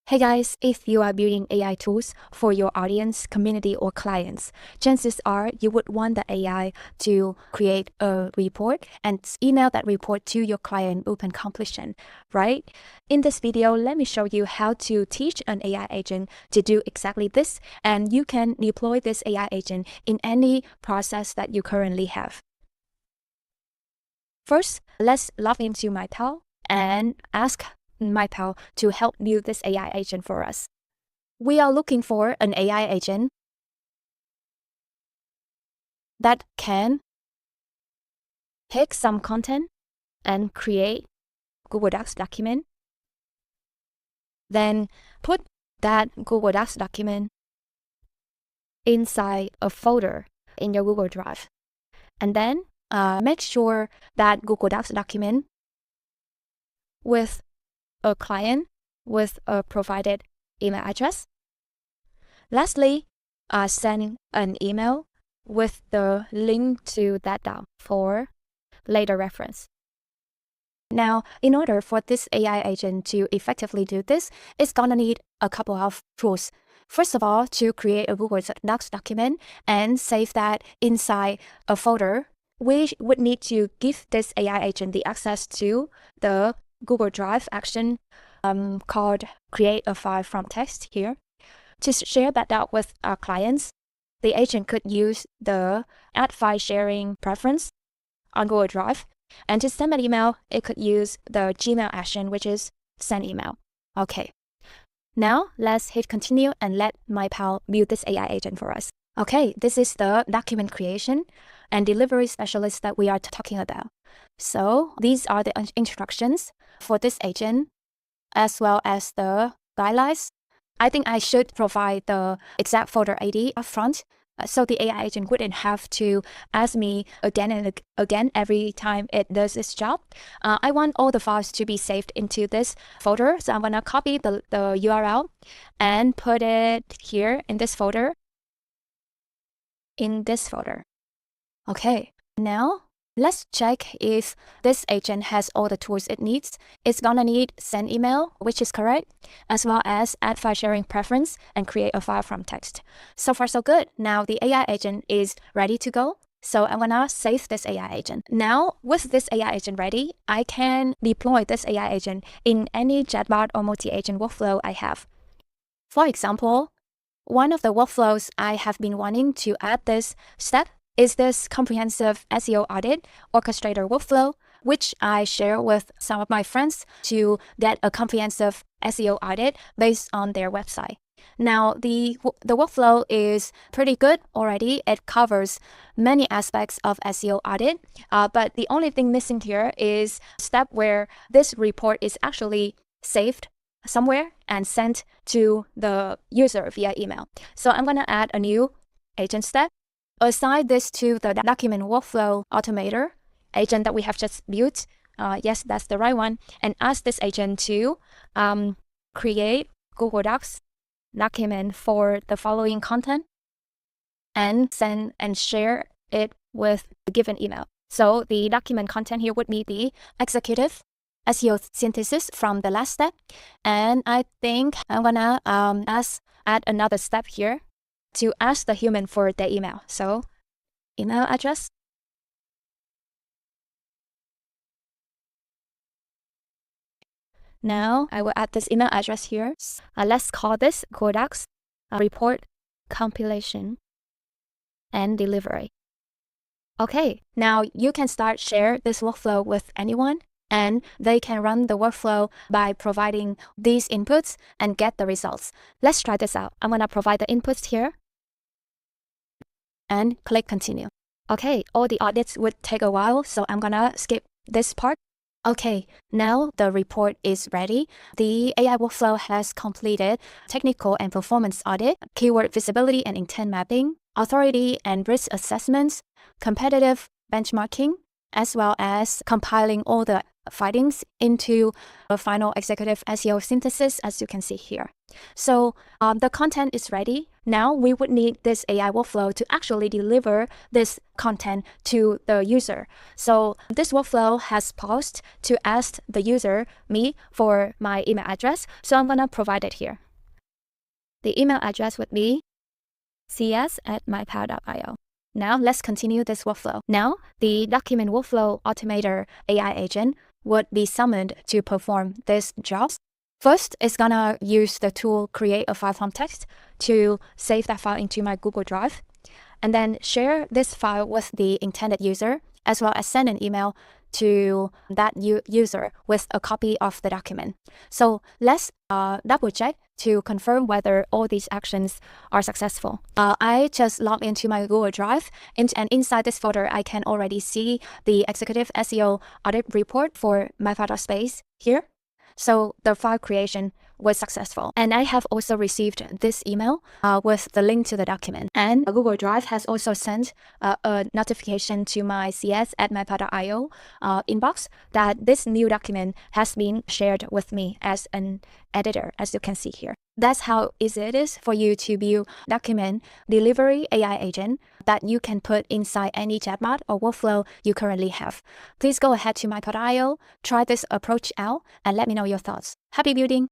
Hey guys, if you are building AI tools for your audience, community, or clients, chances are you would want the AI to create a report and email that report to your client upon completion, right? In this video, let me show you how to teach an AI agent to do exactly this, and you can deploy this AI agent in any process that you currently have. First, let's log into MindPal and ask MindPal to help build this AI agent for us. We are looking for an AI agent that can take some content and create Google Docs document, then put that Google Docs document inside a folder in your Google Drive, and then make sure that Google Docs document with a client with a provided email address. Lastly, send an email with the link to that doc for later reference. Now, in order for this AI agent to effectively do this, it's gonna need a couple of tools. First of all, to create a Google Docs document and save that inside a folder, we would need to give this AI agent the access to the Google Drive action called create a file from text here. To share that out with our clients, the agent could use the add file sharing preference on Google Drive. And to send an email, it could use the Gmail action, which is send email. Okay. Now let's hit continue and let MindPal build this AI agent for us. Okay, this is the document creation and delivery specialist that we are talking about. So these are the instructions for this agent, as well as the guidelines. I think I should provide the exact folder ID up front, so the AI agent wouldn't have to ask me again and again every time it does its job. I want all the files to be saved into this folder, so I'm gonna copy the URL and put it here in this folder. Okay, now let's check if this agent has all the tools it needs. It's gonna need send email, which is correct, as well as add file sharing preference and create a file from text. So far so good. Now the AI agent is ready to go. So I'm gonna save this AI agent. Now with this AI agent ready, I can deploy this AI agent in any chatbot or multi-agent workflow I have. For example, one of the workflows I have been wanting to add this step is this comprehensive SEO audit orchestrator workflow, which I share with some of my friends to get a comprehensive SEO audit based on their website. Now, the workflow is pretty good already. It covers many aspects of SEO audit, but the only thing missing here is a step where this report is actually saved somewhere and sent to the user via email. So I'm gonna add a new agent step. Assign this to the document workflow automator agent that we have just built. Yes, that's the right one. And ask this agent to create Google Docs document for the following content and send and share it with the given email. So the document content here would be the executive SEO synthesis from the last step. And I think I'm gonna add another step here to ask the human for their email. So email address. Now I will add this email address here. Let's call this Google Docs report compilation and delivery. Okay, now you can start share this workflow with anyone, and they can run the workflow by providing these inputs and get the results. Let's try this out. I'm gonna provide the inputs here and click continue. Okay, all the audits would take a while, so I'm gonna skip this part. Okay, now the report is ready. The AI workflow has completed technical and performance audit, keyword visibility and intent mapping, authority and risk assessments, competitive benchmarking, as well as compiling all the findings into a final executive SEO synthesis, as you can see here. So the content is ready. Now we would need this AI workflow to actually deliver this content to the user. So this workflow has paused to ask the user, me, for my email address. So I'm gonna provide it here. The email address would be cs@mindpal.io. Now let's continue this workflow. Now the document workflow automator AI agent would be summoned to perform this job. First, it's gonna use the tool create a file from text to save that file into my Google Drive, and then share this file with the intended user, as well as send an email to that user with a copy of the document. So let's double check to confirm whether all these actions are successful. I just logged into my Google Drive, and inside this folder, I can already see the executive SEO audit report for MindPal.space here. So the file creation was successful. And I have also received this email with the link to the document. And Google Drive has also sent a notification to my cs@mindpal.io inbox that this new document has been shared with me as an editor, as you can see here. That's how easy it is for you to build document delivery AI agent that you can put inside any chatbot or workflow you currently have. Please go ahead to mindpal.io, try this approach out, and let me know your thoughts. Happy building!